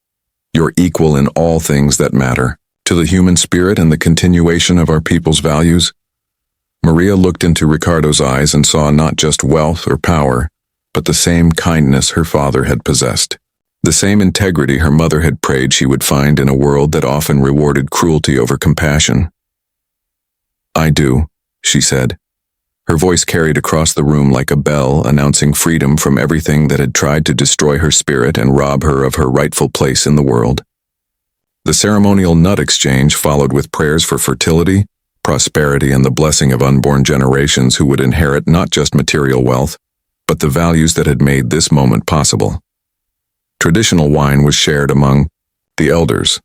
your equal in all things that matter, to the human spirit and the continuation of our people's values? Maria looked into Ricardo's eyes and saw not just wealth or power, but the same kindness her father had possessed, the same integrity her mother had prayed she would find in a world that often rewarded cruelty over compassion. I do, she said. Her voice carried across the room like a bell announcing freedom from everything that had tried to destroy her spirit and rob her of her rightful place in the world. The ceremonial nut exchange followed with prayers for fertility, prosperity, and the blessing of unborn generations who would inherit not just material wealth, but the values that had made this moment possible. Traditional wine was shared among the elders,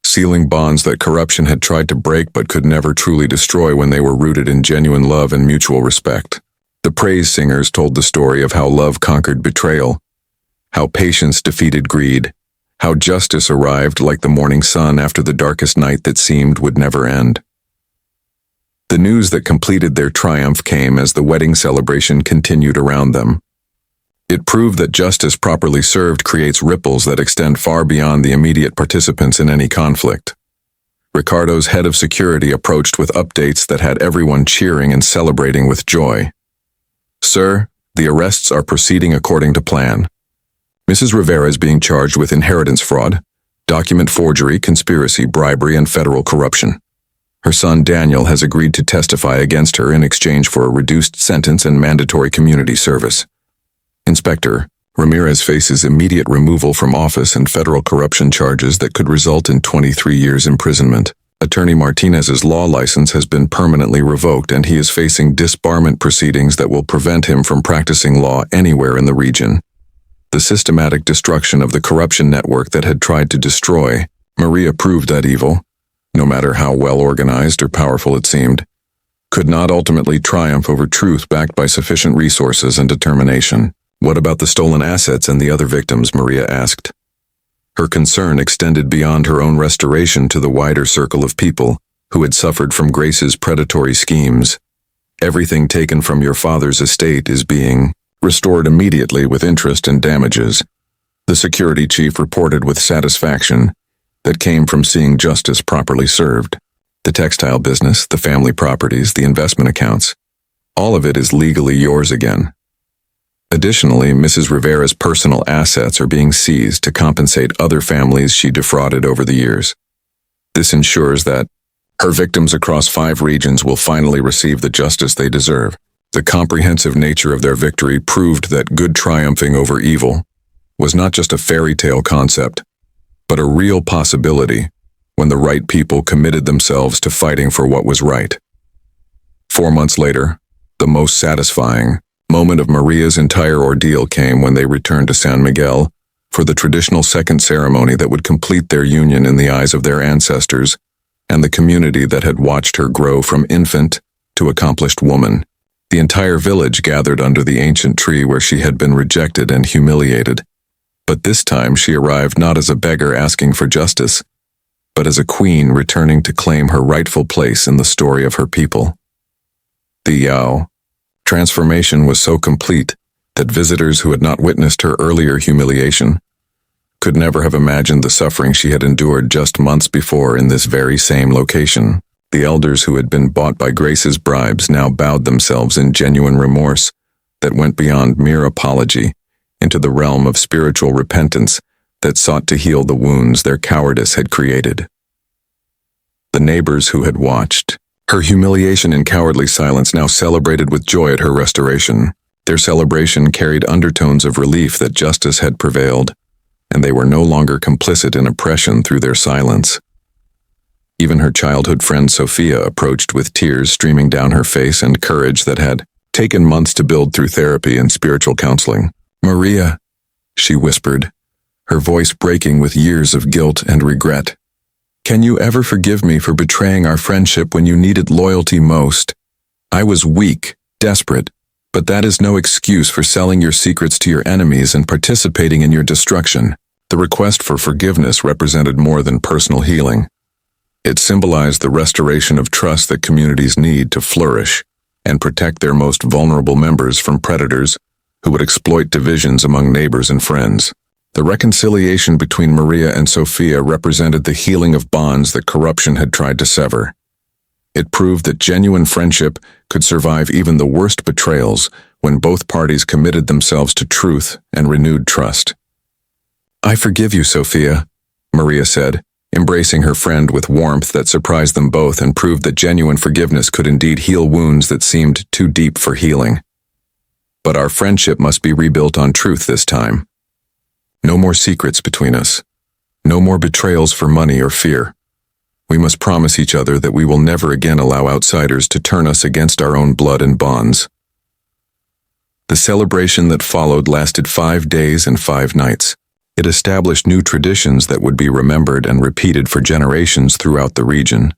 sealing bonds that corruption had tried to break but could never truly destroy when they were rooted in genuine love and mutual respect. The praise singers told the story of how love conquered betrayal, how patience defeated greed, how justice arrived like the morning sun after the darkest night that seemed would never end. The news that completed their triumph came as the wedding celebration continued around them. It proved that justice properly served creates ripples that extend far beyond the immediate participants in any conflict. Ricardo's head of security approached with updates that had everyone cheering and celebrating with joy. "Sir, the arrests are proceeding according to plan. Mrs. Rivera is being charged with inheritance fraud, document forgery, conspiracy, bribery, and federal corruption. Her son Daniel has agreed to testify against her in exchange for a reduced sentence and mandatory community service. Inspector, Ramirez faces immediate removal from office and federal corruption charges that could result in 23 years imprisonment. Attorney Martinez's law license has been permanently revoked and he is facing disbarment proceedings that will prevent him from practicing law anywhere in the region." The systematic destruction of the corruption network that had tried to destroy Maria proved that evil, no matter how well organized or powerful it seemed, could not ultimately triumph over truth backed by sufficient resources and determination. "What about the stolen assets and the other victims?" Maria asked. Her concern extended beyond her own restoration to the wider circle of people who had suffered from Grace's predatory schemes. "Everything taken from your father's estate is being restored immediately with interest and damages," the security chief reported with satisfaction that came from seeing justice properly served. "The textile business, the family properties, the investment accounts, all of it is legally yours again. Additionally, Mrs. Rivera's personal assets are being seized to compensate other families she defrauded over the years. This ensures that her victims across 5 regions will finally receive the justice they deserve." The comprehensive nature of their victory proved that good triumphing over evil was not just a fairy tale concept, but a real possibility when the right people committed themselves to fighting for what was right. 4 months later, the most satisfying moment of Maria's entire ordeal came when they returned to San Miguel for the traditional second ceremony that would complete their union in the eyes of their ancestors and the community that had watched her grow from infant to accomplished woman. The entire village gathered under the ancient tree where she had been rejected and humiliated. But this time she arrived not as a beggar asking for justice, but as a queen returning to claim her rightful place in the story of her people. The transformation was so complete that visitors who had not witnessed her earlier humiliation could never have imagined the suffering she had endured just months before in this very same location. The elders who had been bought by Grace's bribes now bowed themselves in genuine remorse that went beyond mere apology into the realm of spiritual repentance that sought to heal the wounds their cowardice had created. The neighbors who had watched her humiliation in cowardly silence now celebrated with joy at her restoration. Their celebration carried undertones of relief that justice had prevailed, and they were no longer complicit in oppression through their silence. Even her childhood friend Sophia approached with tears streaming down her face and courage that had taken months to build through therapy and spiritual counseling. "Maria," she whispered, her voice breaking with years of guilt and regret. "Can you ever forgive me for betraying our friendship when you needed loyalty most? I was weak, desperate, but that is no excuse for selling your secrets to your enemies and participating in your destruction." The request for forgiveness represented more than personal healing. It symbolized the restoration of trust that communities need to flourish and protect their most vulnerable members from predators who would exploit divisions among neighbors and friends. The reconciliation between Maria and Sophia represented the healing of bonds that corruption had tried to sever. It proved that genuine friendship could survive even the worst betrayals when both parties committed themselves to truth and renewed trust. "I forgive you, Sophia," Maria said, embracing her friend with warmth that surprised them both and proved that genuine forgiveness could indeed heal wounds that seemed too deep for healing. "But our friendship must be rebuilt on truth this time. No more secrets between us. No more betrayals for money or fear. We must promise each other that we will never again allow outsiders to turn us against our own blood and bonds." The celebration that followed lasted 5 days and 5 nights. It established new traditions that would be remembered and repeated for generations throughout the region,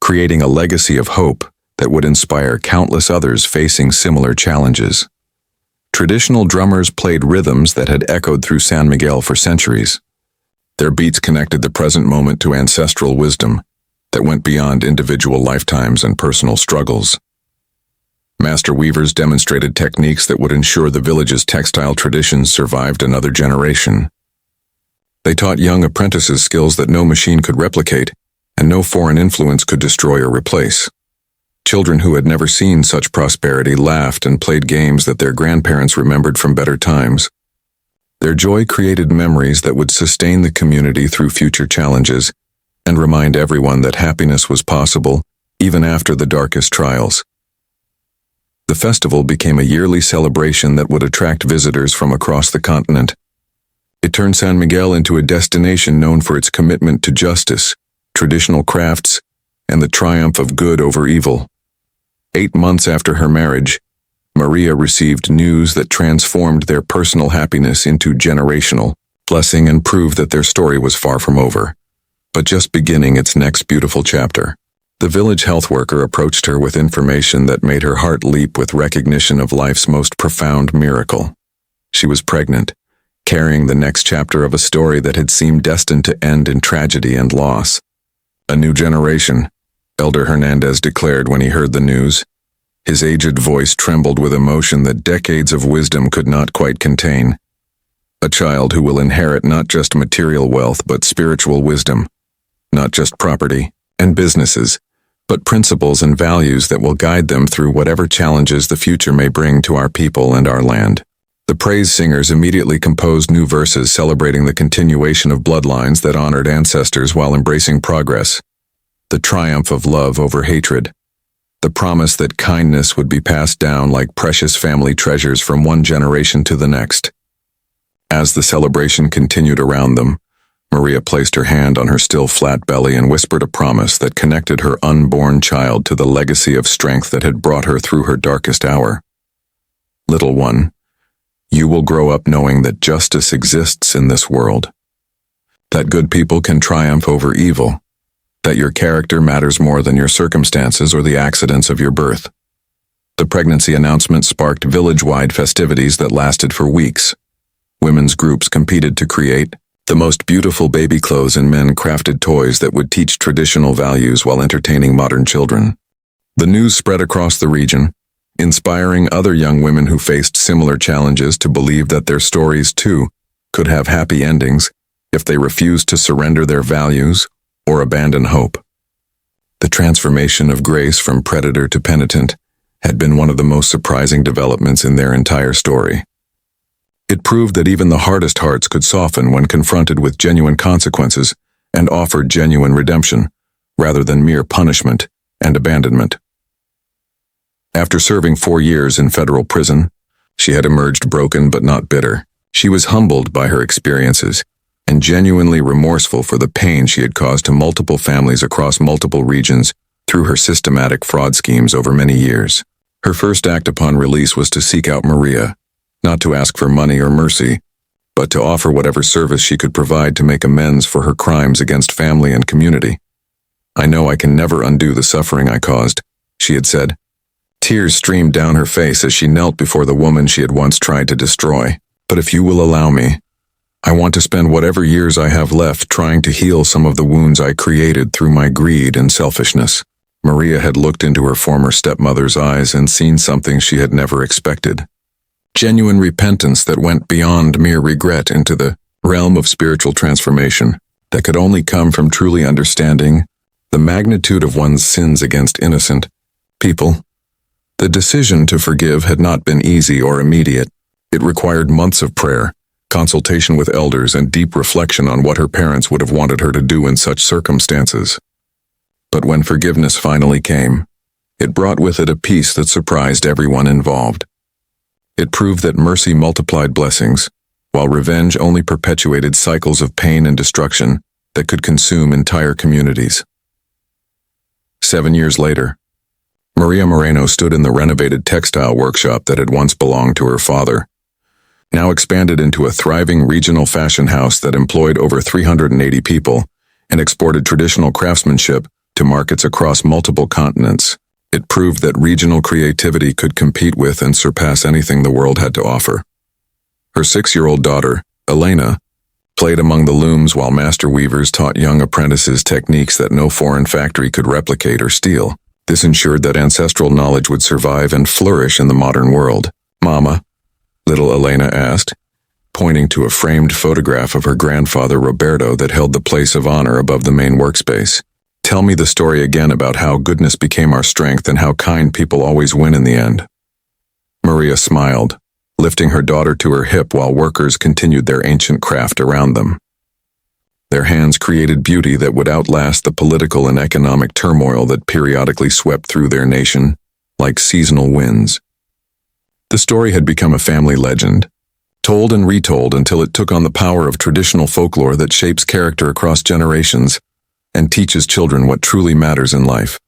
creating a legacy of hope that would inspire countless others facing similar challenges. Traditional drummers played rhythms that had echoed through San Miguel for centuries. Their beats connected the present moment to ancestral wisdom that went beyond individual lifetimes and personal struggles. Master weavers demonstrated techniques that would ensure the village's textile traditions survived another generation. They taught young apprentices skills that no machine could replicate, and no foreign influence could destroy or replace. Children who had never seen such prosperity laughed and played games that their grandparents remembered from better times. Their joy created memories that would sustain the community through future challenges and remind everyone that happiness was possible even after the darkest trials. The festival became a yearly celebration that would attract visitors from across the continent. It turned San Miguel into a destination known for its commitment to justice, traditional crafts, and the triumph of good over evil. 8 months after her marriage, Maria received news that transformed their personal happiness into generational blessing and proved that their story was far from over, but just beginning its next beautiful chapter. The village health worker approached her with information that made her heart leap with recognition of life's most profound miracle. She was pregnant, carrying the next chapter of a story that had seemed destined to end in tragedy and loss. A new generation, Elder Hernandez declared when he heard the news. His aged voice trembled with emotion that decades of wisdom could not quite contain. A child who will inherit not just material wealth but spiritual wisdom, not just property and businesses, but principles and values that will guide them through whatever challenges the future may bring to our people and our land. The praise singers immediately composed new verses celebrating the continuation of bloodlines that honored ancestors while embracing progress, the triumph of love over hatred, the promise that kindness would be passed down like precious family treasures from one generation to the next. As the celebration continued around them, Maria placed her hand on her still flat belly and whispered a promise that connected her unborn child to the legacy of strength that had brought her through her darkest hour. Little one, you will grow up knowing that justice exists in this world, that good people can triumph over evil, that your character matters more than your circumstances or the accidents of your birth. The pregnancy announcement sparked village-wide festivities that lasted for weeks. Women's groups competed to create the most beautiful baby clothes, and men crafted toys that would teach traditional values while entertaining modern children. The news spread across the region, inspiring other young women who faced similar challenges to believe that their stories, too, could have happy endings if they refused to surrender their values or abandon hope. The transformation of Grace from predator to penitent had been one of the most surprising developments in their entire story. It proved that even the hardest hearts could soften when confronted with genuine consequences and offered genuine redemption, rather than mere punishment and abandonment. After serving 4 years in federal prison, she had emerged broken but not bitter. She was humbled by her experiences and genuinely remorseful for the pain she had caused to multiple families across multiple regions through her systematic fraud schemes over many years. Her first act upon release was to seek out Maria, not to ask for money or mercy, but to offer whatever service she could provide to make amends for her crimes against family and community. "I know I can never undo the suffering I caused," she had said. Tears streamed down her face as she knelt before the woman she had once tried to destroy. "But if you will allow me, I want to spend whatever years I have left trying to heal some of the wounds I created through my greed and selfishness." Maria had looked into her former stepmother's eyes and seen something she had never expected. Genuine repentance that went beyond mere regret into the realm of spiritual transformation that could only come from truly understanding the magnitude of one's sins against innocent people. The decision to forgive had not been easy or immediate. It required months of prayer, consultation with elders, and deep reflection on what her parents would have wanted her to do in such circumstances. But when forgiveness finally came, it brought with it a peace that surprised everyone involved. It proved that mercy multiplied blessings, while revenge only perpetuated cycles of pain and destruction that could consume entire communities. 7 years later, Maria Moreno stood in the renovated textile workshop that had once belonged to her father. now expanded into a thriving regional fashion house that employed over 380 people and exported traditional craftsmanship to markets across multiple continents. It proved that regional creativity could compete with and surpass anything the world had to offer. Her 6-year-old daughter, Elena, played among the looms while master weavers taught young apprentices techniques that no foreign factory could replicate or steal. This ensured that ancestral knowledge would survive and flourish in the modern world. "Mama," little Elena asked, pointing to a framed photograph of her grandfather Roberto that held the place of honor above the main workspace. "Tell me the story again about how goodness became our strength and how kind people always win in the end." Maria smiled, lifting her daughter to her hip while workers continued their ancient craft around them. Their hands created beauty that would outlast the political and economic turmoil that periodically swept through their nation, like seasonal winds. The story had become a family legend, told and retold until it took on the power of traditional folklore that shapes character across generations and teaches children what truly matters in life.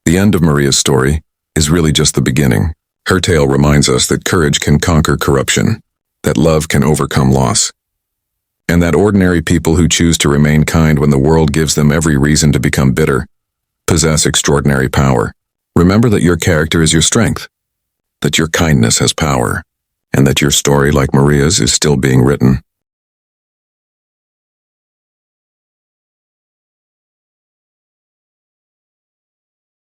The end of Maria's story is really just the beginning. Her tale reminds us that courage can conquer corruption, that love can overcome loss, and that ordinary people who choose to remain kind when the world gives them every reason to become bitter possess extraordinary power. Remember that your character is your strength, that your kindness has power, and that your story, like Maria's, is still being written.